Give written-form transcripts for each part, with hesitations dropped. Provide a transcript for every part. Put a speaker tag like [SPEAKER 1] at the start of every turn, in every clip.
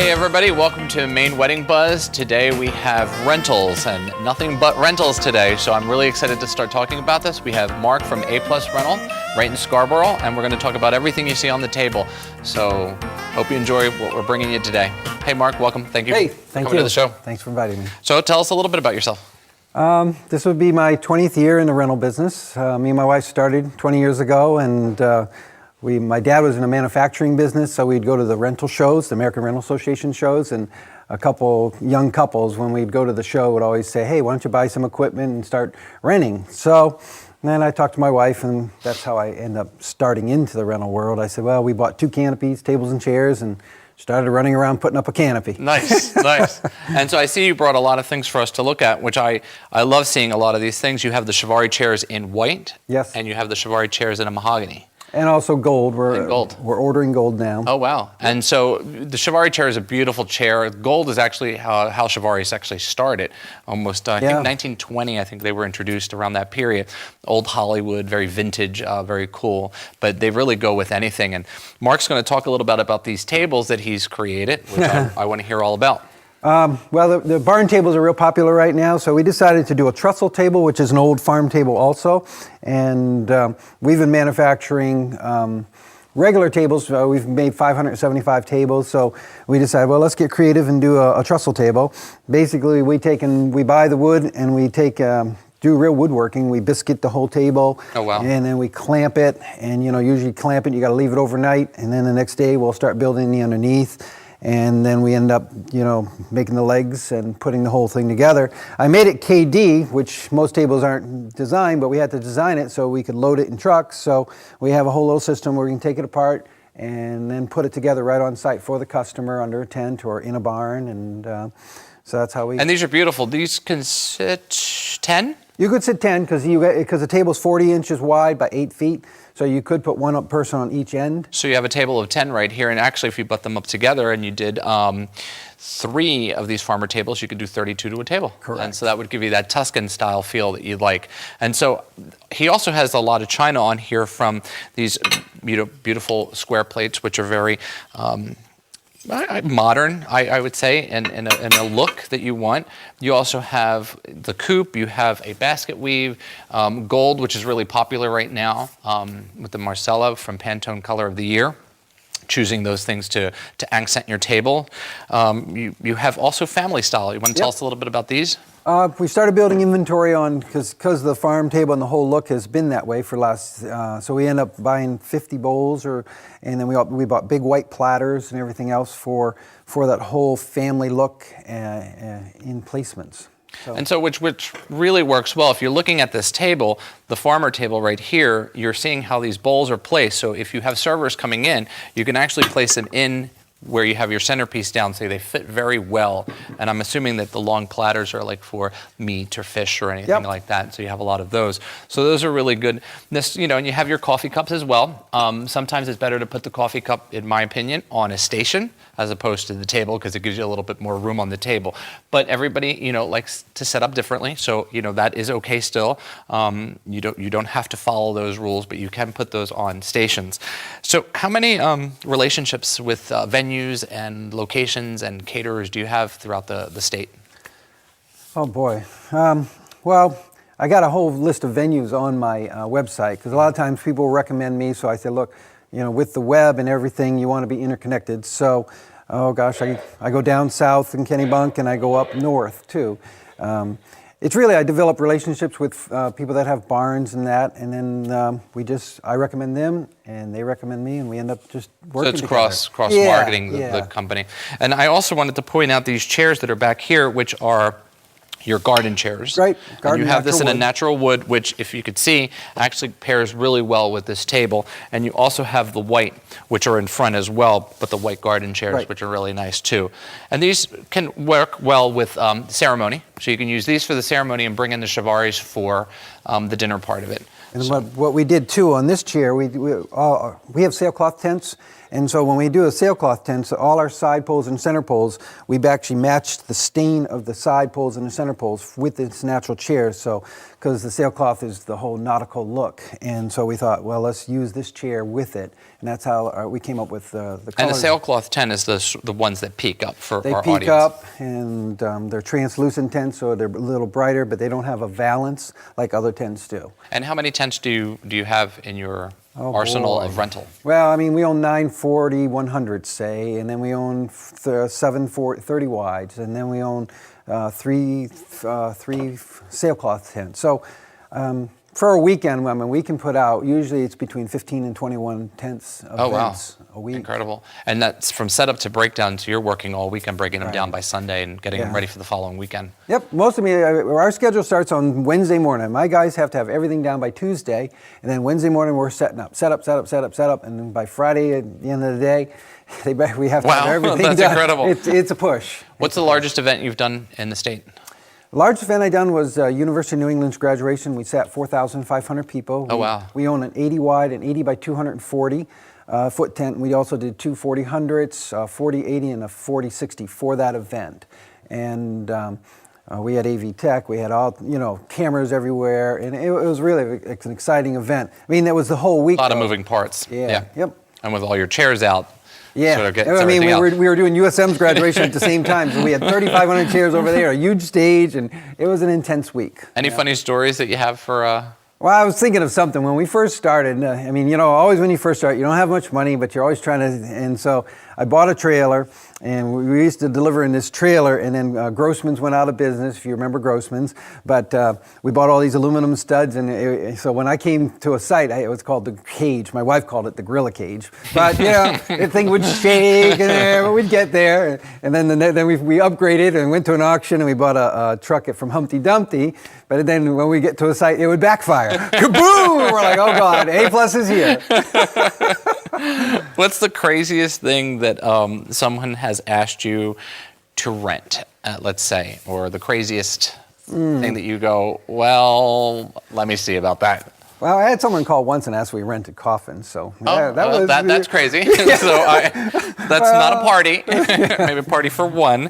[SPEAKER 1] Hey everybody, welcome to Maine Wedding Buzz. Today we have rentals and nothing but rentals today. So I'm really excited to start talking about this. We have Mark from A+ Rental right in Scarborough, and we're going to talk about everything you see on the table. So hope you enjoy what we're bringing you today. Hey Mark, welcome. Thank you for coming to the show.
[SPEAKER 2] Thanks for inviting me.
[SPEAKER 1] So tell us a little bit about yourself.
[SPEAKER 2] This would be my 20th year in the rental business. Me and my wife started 20 years ago, and my dad was in a manufacturing business, so we'd go to the rental shows, the American Rental Association shows, and a couple young couples, when we'd go to the show, would always say, hey, why don't you buy some equipment and start renting? So then I talked to my wife, and that's how I ended up starting into the rental world. I said, well, we bought 2 canopies, tables and chairs, and started running around putting up a canopy.
[SPEAKER 1] Nice, nice. And so I see you brought a lot of things for us to look at, which I love seeing a lot of these things. You have the Chiavari chairs in white.
[SPEAKER 2] Yes.
[SPEAKER 1] And you have the Chiavari chairs in a mahogany.
[SPEAKER 2] And also gold.
[SPEAKER 1] We're
[SPEAKER 2] ordering gold now.
[SPEAKER 1] Oh, wow. And so the Chiavari chair is a beautiful chair. Gold is actually how Chiavari actually started. Almost, I think 1920, I think they were introduced around that period. Old Hollywood, very vintage, very cool. But they really go with anything. And Mark's going to talk a little bit about these tables that he's created, which I want to hear all about.
[SPEAKER 2] Well, the barn tables are real popular right now, so we decided to do a trestle table, which is an old farm table also. And we've been manufacturing regular tables. We've made 575 tables, so we decided, well, let's get creative and do a trestle table. Basically, we buy the wood and we do real woodworking. We biscuit the whole table.
[SPEAKER 1] Oh, wow.
[SPEAKER 2] And then we clamp it, and usually clamp it, you got to leave it overnight, and then the next day we'll start building the underneath. And then we end up, making the legs and putting the whole thing together. I made it KD, which most tables aren't designed, but we had to design it so we could load it in trucks. So we have a whole little system where we can take it apart and then put it together right on site for the customer under a tent or in a barn. And so that's how we...
[SPEAKER 1] And these are beautiful. These can sit 10?
[SPEAKER 2] You could sit 10 because the table's 40 inches wide by 8 feet. So you could put one person on each end. So
[SPEAKER 1] you have a table of 10 right here, and actually if you put them up together and you did 3 of these farmer tables, you could do 32 to a table.
[SPEAKER 2] Correct.
[SPEAKER 1] And so that would give you that Tuscan style feel that you'd like. And so he also has a lot of china on here from these beautiful square plates, which are very modern, I would say, and a look that you want. You also have the coupe, you have a basket weave, gold, which is really popular right now with the Marcella from Pantone Color of the Year. Choosing those things to accent your table. You have also family style. You want to tell us a little bit about these?
[SPEAKER 2] We started building inventory on, because the farm table and the whole look has been that way for last, so we end up buying 50 bowls, and then we bought big white platters and everything else for that whole family look in placements.
[SPEAKER 1] And so which really works well. If you're looking at this table, the farmer table right here, you're seeing how these bowls are placed. So if you have servers coming in, you can actually place them in where you have your centerpiece down, so they fit very well. And I'm assuming that the long platters are like for meat or fish or anything like that, so you have a lot of those. So those are really good. This, and you have your coffee cups as well. Sometimes it's better to put the coffee cup, in my opinion, on a station as opposed to the table, because it gives you a little bit more room on the table. But everybody, likes to set up differently, so that is okay still. You don't have to follow those rules, but you can put those on stations. So how many relationships with venues and locations and caterers do you have throughout the state?
[SPEAKER 2] Oh boy. Well, I got a whole list of venues on my website, because a lot of times people recommend me, so I say, look, with the web and everything, you want to be interconnected. So, oh gosh, I go down south in Kennebunk and I go up north too. It's really, I develop relationships with people that have barns and that, and then I recommend them and they recommend me, and we end up just working together.
[SPEAKER 1] So it's cross-marketing the company. And I also wanted to point out these chairs that are back here, which are your garden chairs.
[SPEAKER 2] Right.
[SPEAKER 1] And you have this in a natural wood, which, if you could see, actually pairs really well with this table. And you also have the white, which are in front as well, but the white garden chairs, which are really nice too. And these can work well with ceremony. So you can use these for the ceremony and bring in the chivaris for the dinner part of it.
[SPEAKER 2] And what we did too on this chair, we have sailcloth tents, and so when we do a sailcloth tent, so all our side poles and center poles, we've actually matched the stain of the side poles and the center poles with this natural chair. So, because the sailcloth is the whole nautical look, and so we thought, well, let's use this chair with it, and that's how we came up with the colors.
[SPEAKER 1] And the sailcloth tent is the ones that peak up for our audience.
[SPEAKER 2] They peak up, and they're translucent tents, so they're a little brighter, but they don't have a valance like other tents do.
[SPEAKER 1] And how many tents do you have in your arsenal of rental?
[SPEAKER 2] Well, I mean, we own 940 100s, say, and then we own 7 30 wides, and then we own three sailcloth tents. So for a weekend, I mean, we can put out, usually it's between 15 and 21 tents of events a week.
[SPEAKER 1] Incredible. And that's from setup to breakdown, so you're working all weekend, breaking them down by Sunday and getting them ready for the following weekend.
[SPEAKER 2] Yep, most of our schedule starts on Wednesday morning. My guys have to have everything down by Tuesday, and then Wednesday morning we're setting up, set up, and then by Friday at the end of the day, we have to have everything
[SPEAKER 1] that's
[SPEAKER 2] done.
[SPEAKER 1] Incredible.
[SPEAKER 2] It's a push.
[SPEAKER 1] What's the largest event you've done in the state?
[SPEAKER 2] The largest event I done was University of New England's graduation. We sat 4,500 people.
[SPEAKER 1] Oh, wow.
[SPEAKER 2] We own an 80 wide and 80 by 240 foot tent. We also did two 40-hundreds, 40-80, and a 40-60 for that event. And we had AV tech. We had all, cameras everywhere, and it was really an exciting event. I mean, that was the whole week.
[SPEAKER 1] A lot of moving parts.
[SPEAKER 2] Yeah. Yep.
[SPEAKER 1] And with all your chairs out.
[SPEAKER 2] Yeah,
[SPEAKER 1] sort of
[SPEAKER 2] I mean, we were doing USM's graduation at the same time, so we had 3,500 chairs over there, a huge stage, and it was an intense week.
[SPEAKER 1] Any funny stories that you have for?
[SPEAKER 2] Well, I was thinking of something when we first started. I mean, always when you first start, you don't have much money, but you're always trying to. And so I bought a trailer, and we used to deliver in this trailer. And then Grossman's went out of business, if you remember Grossman's. But we bought all these aluminum studs, and so when I came to a site, it was called the cage. My wife called it the gorilla cage. But the thing would shake, and we'd get there. And then we upgraded and went to an auction, and we bought a truck from Humpty Dumpty. But then when we get to a site, it would backfire. Kaboom! We're like, oh God, A+ is here.
[SPEAKER 1] What's the craziest thing that someone has asked you to rent, let's say, or the craziest thing that you go, well, let me see about that?
[SPEAKER 2] Well, I had someone call once and ask if we rented coffins, so
[SPEAKER 1] that's crazy. So that's not a party, maybe a party for one.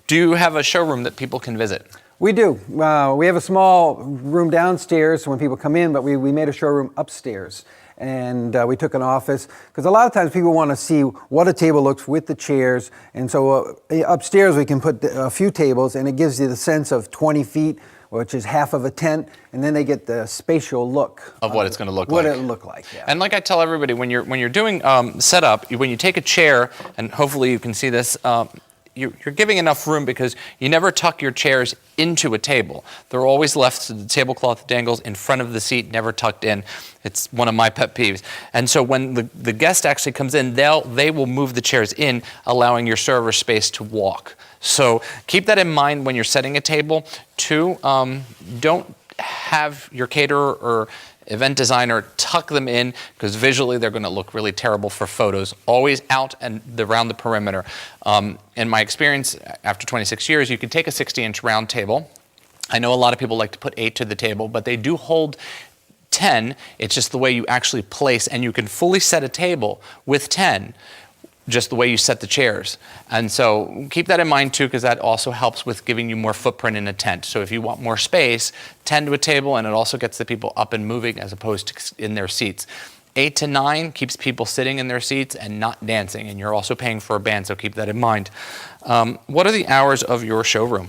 [SPEAKER 1] Do you have a showroom that people can visit?
[SPEAKER 2] We do. We have a small room downstairs when people come in, but we made a showroom upstairs. And we took an office, because a lot of times people want to see what a table looks with the chairs. And so upstairs we can put a few tables, and it gives you the sense of 20 feet, which is half of a tent, and then they get the spatial look
[SPEAKER 1] of what it's going to look
[SPEAKER 2] like.
[SPEAKER 1] What
[SPEAKER 2] it'll look like, yeah.
[SPEAKER 1] And like I tell everybody, when you're doing setup, when you take a chair, and hopefully you can see this, you're giving enough room because you never tuck your chairs into a table. They're always left so the tablecloth dangles in front of the seat, never tucked in. It's one of my pet peeves. And so when the guest actually comes in, they will move the chairs in, allowing your server space to walk. So keep that in mind when you're setting a table. Two, don't have your caterer or event designer tuck them in, because visually they're going to look really terrible for photos. Always out and around the perimeter. In my experience, after 26 years, you can take a 60-inch round table. I know a lot of people like to put 8 to the table, but they do hold 10. It's just the way you actually place, and you can fully set a table with 10, just the way you set the chairs. And so keep that in mind too, because that also helps with giving you more footprint in a tent. So if you want more space, 10 to a table, and it also gets the people up and moving as opposed to in their seats. 8 to 9 keeps people sitting in their seats and not dancing, and you're also paying for a band, so keep that in mind. What are the hours of your showroom?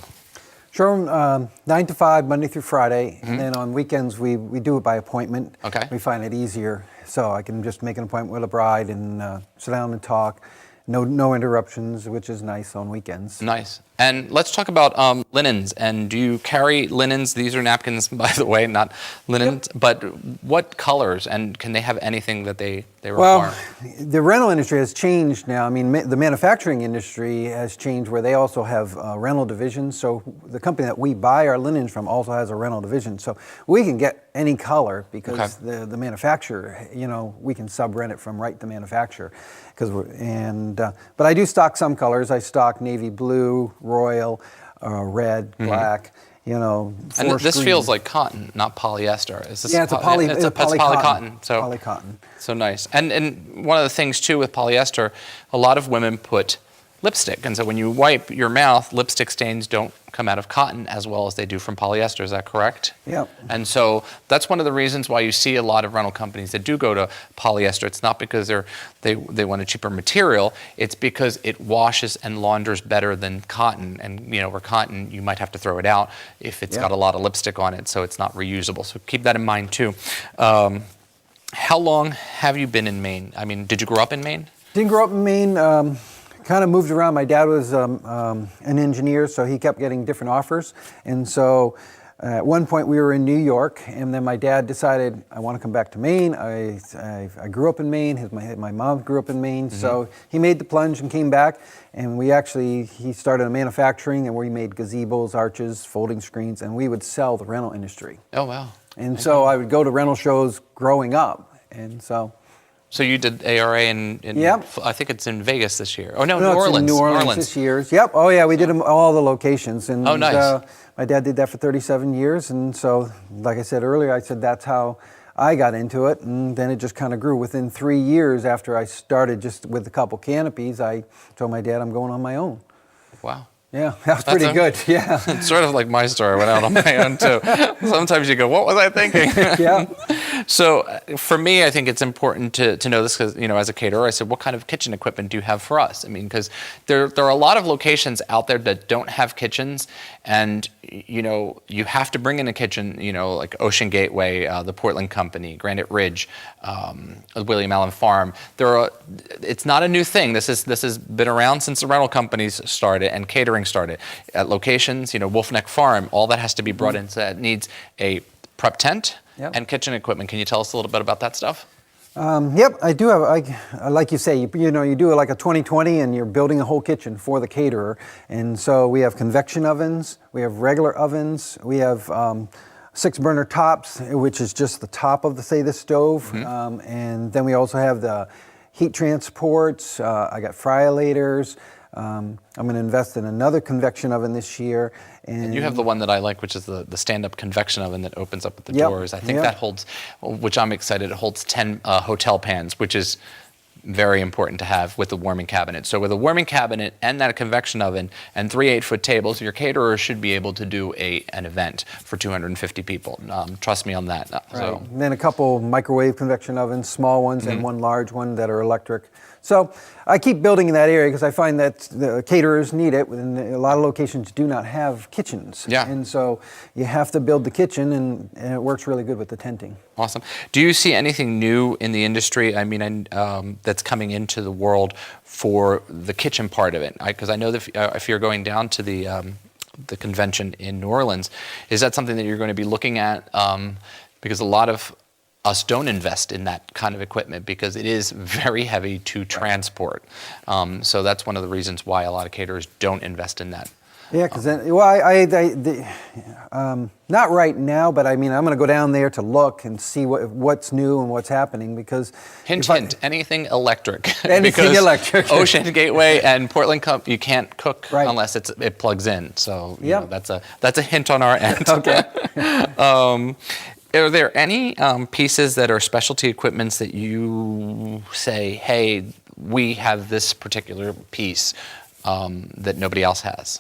[SPEAKER 2] Showroom, 9 to 5, Monday through Friday, and then on weekends we do it by appointment.
[SPEAKER 1] Okay.
[SPEAKER 2] We find it easier, so I can just make an appointment with a bride and sit down and talk. No interruptions, which is nice on weekends.
[SPEAKER 1] Nice. And let's talk about linens. And do you carry linens? These are napkins, by the way, not linens. Yep. But what colors, and can they have anything that they require?
[SPEAKER 2] Well, the rental industry has changed now. I mean, the manufacturing industry has changed where they also have rental divisions. So the company that we buy our linens from also has a rental division. So we can get any color because the manufacturer, we can sub-rent it from right to manufacturer. But I do stock some colors. I stock navy blue, royal, red, black. You know,
[SPEAKER 1] And
[SPEAKER 2] forest
[SPEAKER 1] this
[SPEAKER 2] green.
[SPEAKER 1] feels like cotton, not polyester. Is this
[SPEAKER 2] Yeah, it's a poly. It's a
[SPEAKER 1] polycotton. So
[SPEAKER 2] polycotton.
[SPEAKER 1] So nice. And one of the things too with polyester, a lot of women put lipstick, and so when you wipe your mouth, lipstick stains don't come out of cotton as well as they do from polyester. Is that correct?
[SPEAKER 2] Yep.
[SPEAKER 1] And so that's one of the reasons why you see a lot of rental companies that do go to polyester. It's not because they want a cheaper material. It's because it washes and launders better than cotton. And you know, where cotton, you might have to throw it out if it's got a lot of lipstick on it, so it's not reusable. So keep that in mind too. How long have you been in Maine? I mean, did you grow up in Maine?
[SPEAKER 2] Didn't grow up in Maine. Kind of moved around. My dad was an engineer, so he kept getting different offers. And so at one point we were in New York, and then my dad decided, I want to come back to Maine. I grew up in Maine. My mom grew up in Maine. So he made the plunge and came back. And he started a manufacturing, and we made gazebos, arches, folding screens, and we would sell the rental industry.
[SPEAKER 1] Oh, wow.
[SPEAKER 2] And so I would go to rental shows growing up. And so...
[SPEAKER 1] So you did ARA in
[SPEAKER 2] Yep.
[SPEAKER 1] I think it's in Vegas this year. Oh, no,
[SPEAKER 2] No,
[SPEAKER 1] New
[SPEAKER 2] it's in
[SPEAKER 1] Orleans.
[SPEAKER 2] New Orleans this year. Yep. Oh, yeah. We did them all the locations. And,
[SPEAKER 1] Oh, nice.
[SPEAKER 2] My dad did that for 37 years. And so, like I said earlier, I said that's how I got into it. And then it just kind of grew. Within 3 years after I started just with a couple canopies, I told my dad I'm going on my own.
[SPEAKER 1] Wow.
[SPEAKER 2] Yeah, that was pretty good. Yeah.
[SPEAKER 1] It's sort of like my story. I went out on my own too. Sometimes you go, what was I thinking?
[SPEAKER 2] Yeah.
[SPEAKER 1] So for me, I think it's important to know this because, you know, as a caterer, I said, what kind of kitchen equipment do you have for us? I mean, because there are a lot of locations out there that don't have kitchens, and, you know, you have to bring in a kitchen, you know, like Ocean Gateway, the Portland Company, Granite Ridge, William Allen Farm. It's not a new thing. This has been around since the rental companies started and catering started. At locations, you know, Wolfneck Farm, all that has to be brought in. So it needs a prep tent and kitchen equipment. Can you tell us a little bit about that stuff?
[SPEAKER 2] Yep, I do have, like you say, you know, you do like a 20/20 and you're building a whole kitchen for the caterer. And so we have convection ovens, we have regular ovens, we have 6-burner tops, which is just the top of the stove. And then we also have the heat transports, I got friolators. I'm going to invest in another convection oven this year.
[SPEAKER 1] And you have the one that I like, which is the stand-up convection oven that opens up at the doors. I think that holds, which I'm excited, it holds 10 hotel pans, which is very important to have with the warming cabinet. So with a warming cabinet and that convection oven and 3 8-foot tables, your caterer should be able to do an event for 250 people. Trust me on that.
[SPEAKER 2] Right.
[SPEAKER 1] So.
[SPEAKER 2] And then a couple microwave convection ovens, small ones, and one large one that are electric. So I keep building in that area because I find that the caterers need it, and a lot of locations do not have kitchens.
[SPEAKER 1] Yeah.
[SPEAKER 2] And so you have to build the kitchen, and it works really good with the tenting.
[SPEAKER 1] Awesome. Do you see anything new in the industry, I mean, that's coming into the world for the kitchen part of it? Because I know that if you're going down to the convention in New Orleans, is that something that you're going to be looking at? Because a lot of us don't invest in that kind of equipment because it is very heavy to transport. So that's one of the reasons why a lot of caterers don't invest in that.
[SPEAKER 2] Yeah, because not right now, but I mean, I'm going to go down there to look and see what's new and what's happening because...
[SPEAKER 1] Hint, anything electric.
[SPEAKER 2] Anything electric.
[SPEAKER 1] Ocean Gateway and Portland Cup, you can't cook unless it plugs in. So you know, that's a hint on our end.
[SPEAKER 2] Okay.
[SPEAKER 1] Are there any pieces that are specialty equipments that you say, hey, we have this particular piece that nobody else has?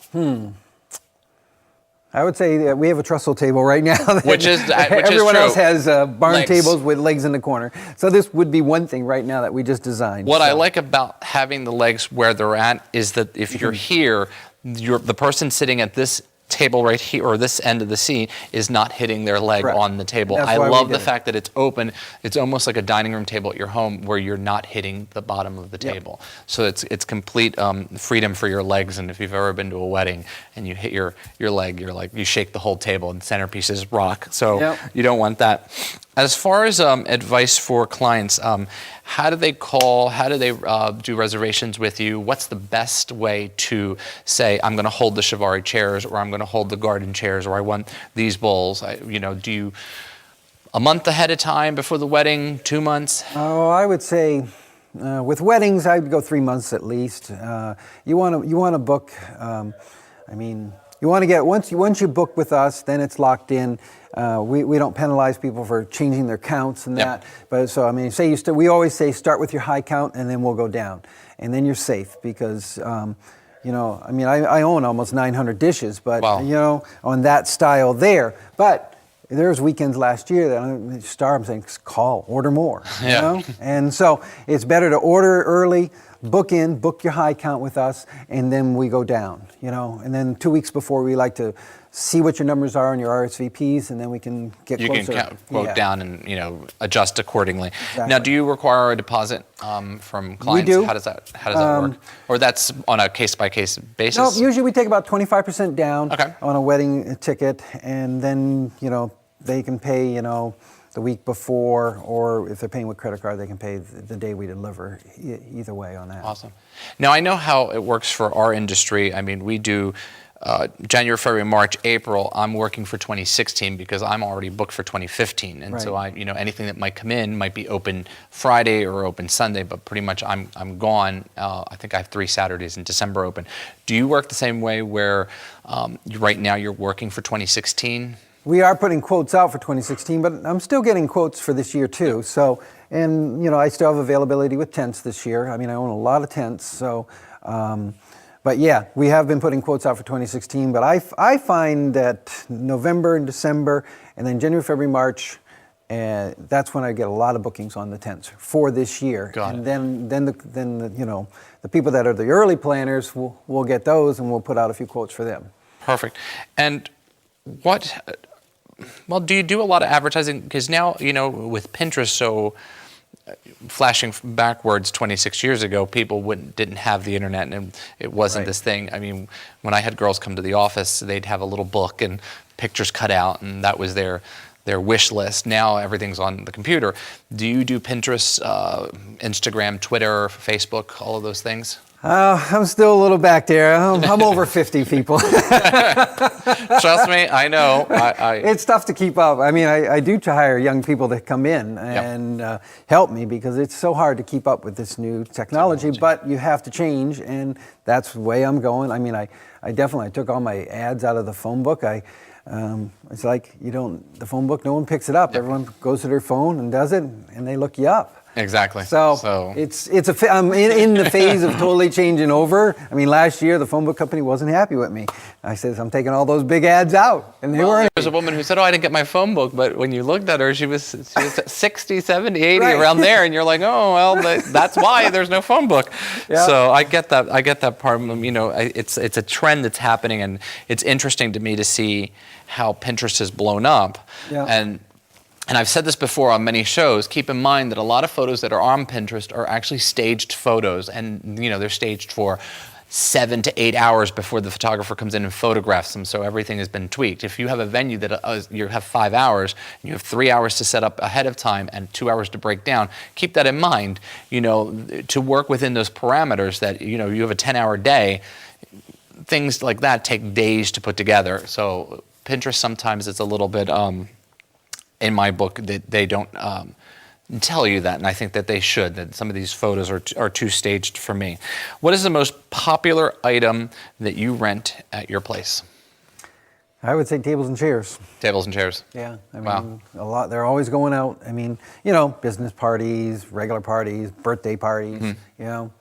[SPEAKER 2] I would say that we have a trestle table right now.
[SPEAKER 1] Which is
[SPEAKER 2] everyone
[SPEAKER 1] true.
[SPEAKER 2] else has barn
[SPEAKER 1] Legs.
[SPEAKER 2] tables with legs in the corner. So this would be one thing right now that we just designed.
[SPEAKER 1] What I like about having the legs where they're at is that if you're here, the person sitting at this table right here, or this end of the seat, is not hitting their leg on the table.
[SPEAKER 2] That's
[SPEAKER 1] I
[SPEAKER 2] why
[SPEAKER 1] love
[SPEAKER 2] we
[SPEAKER 1] the
[SPEAKER 2] did it.
[SPEAKER 1] fact that it's open. It's almost like a dining room table at your home where you're not hitting the bottom of the table. So it's complete freedom for your legs. And if you've ever been to a wedding and you hit your leg, you're like, you shake the whole table and centerpieces rock. So you don't want that. As far as advice for clients, how do they call? How do they do reservations with you? What's the best way to say, I'm going to hold the Chiavari chairs, or I'm going to hold the garden chairs, or I want these bowls? Do you a month ahead of time before the wedding, 2 months?
[SPEAKER 2] Oh, I would say with weddings, I'd go 3 months at least. You want to book. I mean, you want to get, once you book with us, then it's locked in. We don't penalize people for changing their counts and that. But so, I mean, we always say start with your high count and then we'll go down. And then you're safe because, you know, I mean, I own almost 900 dishes, but,
[SPEAKER 1] wow.
[SPEAKER 2] you know, on that style there. But there was weekends last year that I'm saying, call, order more, you know? And so it's better to order early, book your high count with us, and then we go down, you know? And then 2 weeks before, we like to see what your numbers are on your RSVPs, and then we can get closer.
[SPEAKER 1] You can quote down and, you know, adjust accordingly.
[SPEAKER 2] Exactly.
[SPEAKER 1] Now, do you require a deposit from clients?
[SPEAKER 2] We do.
[SPEAKER 1] How does that work? Or that's on a case-by-case basis?
[SPEAKER 2] No, usually we take about 25% down
[SPEAKER 1] Okay.
[SPEAKER 2] on a wedding ticket, and then, you know, they can pay, you know, the week before, or if they're paying with credit card, they can pay the day we deliver. Either way on that.
[SPEAKER 1] Awesome. Now, I know how it works for our industry. I mean, we do January, February, March, April. I'm working for 2016 because I'm already booked for 2015, and so you know, anything that might come in might be open Friday or open Sunday, but pretty much I'm gone. I think I have 3 Saturdays in December open. Do you work the same way where right now you're working for 2016?
[SPEAKER 2] We are putting quotes out for 2016, but I'm still getting quotes for this year too. So, and you know, I still have availability with tents this year. I mean, I own a lot of tents. So, but yeah, we have been putting quotes out for 2016. But I find that November and December, and then January, February, March, that's when I get a lot of bookings on the tents for this year.
[SPEAKER 1] Got
[SPEAKER 2] and
[SPEAKER 1] it.
[SPEAKER 2] then the you know, the people that are the early planners will get those, and we'll put out a few quotes for them.
[SPEAKER 1] Perfect. And well, do you do a lot of advertising? Because now, you know, with Pinterest, so flashing backwards 26 years ago, people didn't have the internet, and it wasn't this thing. I mean, when I had girls come to the office, they'd have a little book and pictures cut out, and that was their wish list. Now everything's on the computer. Do you do Pinterest, Instagram, Twitter, Facebook, all of those things?
[SPEAKER 2] I'm still a little back there. I'm over 50 people.
[SPEAKER 1] Trust me, I know.
[SPEAKER 2] It's tough to keep up. I mean, I do hire young people to come in and help me because it's so hard to keep up with this new technology, but you have to change, and that's the way I'm going. I mean, I definitely took all my ads out of the phone book. It's like the phone book, no one picks it up. Everyone goes to their phone and does it, and they look you up.
[SPEAKER 1] Exactly.
[SPEAKER 2] So I'm in the phase of totally changing over. I mean, last year the phone book company wasn't happy with me. I said, I'm taking all those big ads out, and they weren't.
[SPEAKER 1] There was a woman who said, "Oh, I didn't get my phone book," but when you looked at her, she was 60, 70, 80 around there, and you're like, "Oh, well, that's why there's no phone book." Yeah. So I get that. I get that part. You know, it's a trend that's happening, and it's interesting to me to see how Pinterest has blown up.
[SPEAKER 2] Yeah.
[SPEAKER 1] And I've said this before on many shows, keep in mind that a lot of photos that are on Pinterest are actually staged photos, and you know, they're staged for 7 to 8 hours before the photographer comes in and photographs them, so everything has been tweaked. If you have a venue that you have 5 hours, and you have 3 hours to set up ahead of time and 2 hours to break down, keep that in mind, you know, to work within those parameters that, you know, you have a 10-hour day, things like that take days to put together. So Pinterest, sometimes it's a little bit, in my book, that they don't tell you that, and I think that they should, that some of these photos are too staged for me. What is the most popular item that you rent at your place?
[SPEAKER 2] I would say tables and chairs.
[SPEAKER 1] Tables and chairs.
[SPEAKER 2] Yeah, I mean, a lot. They're always going out. I mean, you know, business parties, regular parties, birthday parties, you know.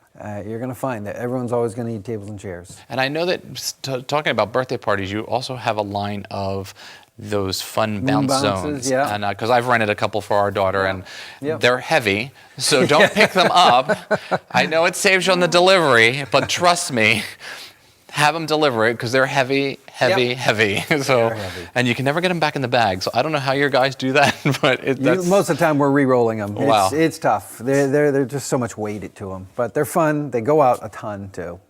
[SPEAKER 2] You're going to find that everyone's always going to need tables and chairs.
[SPEAKER 1] And I know that, talking about birthday parties, you also have a line of those fun bounce zones.
[SPEAKER 2] Yeah.
[SPEAKER 1] And because I've rented a couple for our daughter, and they're heavy, so don't pick them up. I know it saves you on the delivery, but trust me, have them deliver it because they're heavy. So,
[SPEAKER 2] heavy.
[SPEAKER 1] And you can never get them back in the bag. So I don't know how your guys do that, but
[SPEAKER 2] most of the time we're re-rolling them.
[SPEAKER 1] Wow.
[SPEAKER 2] It's tough. They're just so much weight to them, but they're fun. They go out a ton too.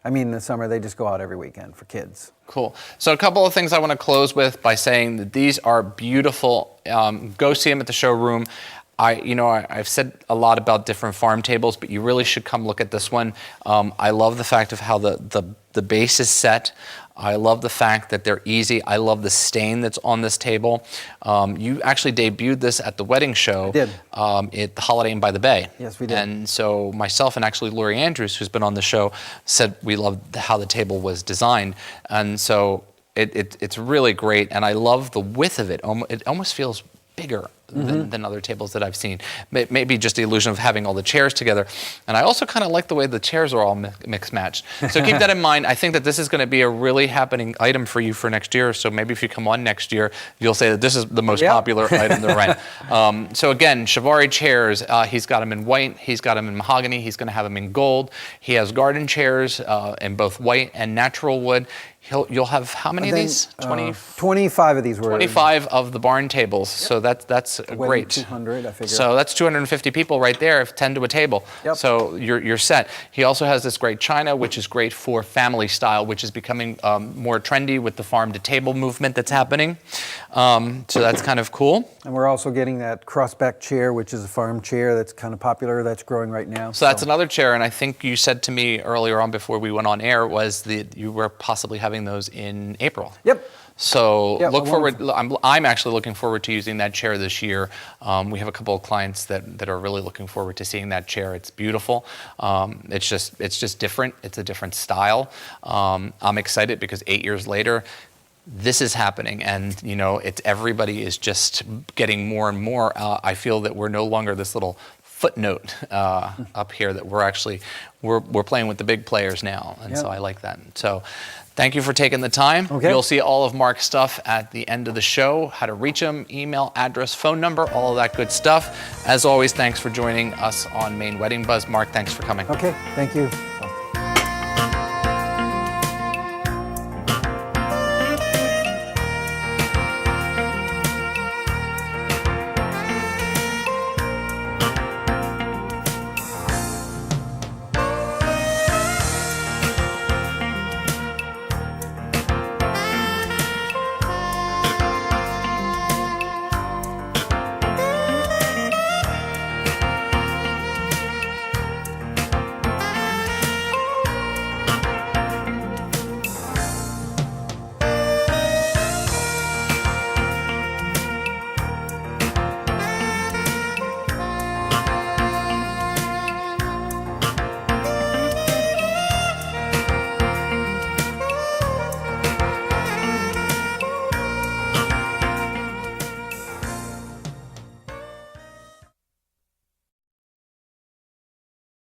[SPEAKER 2] I mean, in the summer they just go out every weekend for kids.
[SPEAKER 1] Cool. So a couple of things I want to close with by saying that these are beautiful. Go see them at the showroom. I've said a lot about different farm tables, but you really should come look at this one. I love the fact of how the base is set. I love the fact that they're easy. I love the stain that's on this table. You actually debuted this at the wedding show.
[SPEAKER 2] I did.
[SPEAKER 1] At the Holiday Inn by the Bay.
[SPEAKER 2] Yes, we did.
[SPEAKER 1] And so myself and actually Lori Andrews, who's been on the show, said we loved how the table was designed. And so It's really great, and I love the width of it. It almost feels bigger than other tables that I've seen. Maybe just the illusion of having all the chairs together. And I also kind of like the way the chairs are all mixed matched. So keep that in mind. I think that this is going to be a really happening item for you for next year. So maybe if you come on next year, you'll say that this is the most popular item to rent. So again, Shivari chairs, he's got them in white, he's got them in mahogany, he's going to have them in gold. He has garden chairs in both white and natural wood. You'll have how many of these?
[SPEAKER 2] 25 of these were
[SPEAKER 1] 25 of the barn tables. So that's great.
[SPEAKER 2] 200, I figure.
[SPEAKER 1] So that's 250 people right there, 10 to a table.
[SPEAKER 2] Yep.
[SPEAKER 1] So you're set. He also has this great china, which is great for family style, which is becoming more trendy with the farm to table movement that's happening. So that's kind of cool.
[SPEAKER 2] And we're also getting that crossback chair, which is a farm chair that's kind of popular, that's growing right now.
[SPEAKER 1] So that's another chair, and I think you said to me earlier on before we went on air was that you were possibly having those in April.
[SPEAKER 2] Yep.
[SPEAKER 1] So look forward. I'm actually looking forward to using that chair this year. We have a couple of clients that are really looking forward to seeing that chair. It's beautiful. It's just different. It's a different style. I'm excited because 8 years later, this is happening, and everybody is just getting more and more. I feel that we're no longer this little footnote up here, that we're playing with the big players now, and so I like that. So thank you for taking the time.
[SPEAKER 2] Okay.
[SPEAKER 1] You'll see all of Mark's stuff at the end of the show, how to reach him, email, address, phone number, all of that good stuff. As always, thanks for joining us on Maine Wedding Buzz. Mark, thanks for coming.
[SPEAKER 2] Okay, thank you.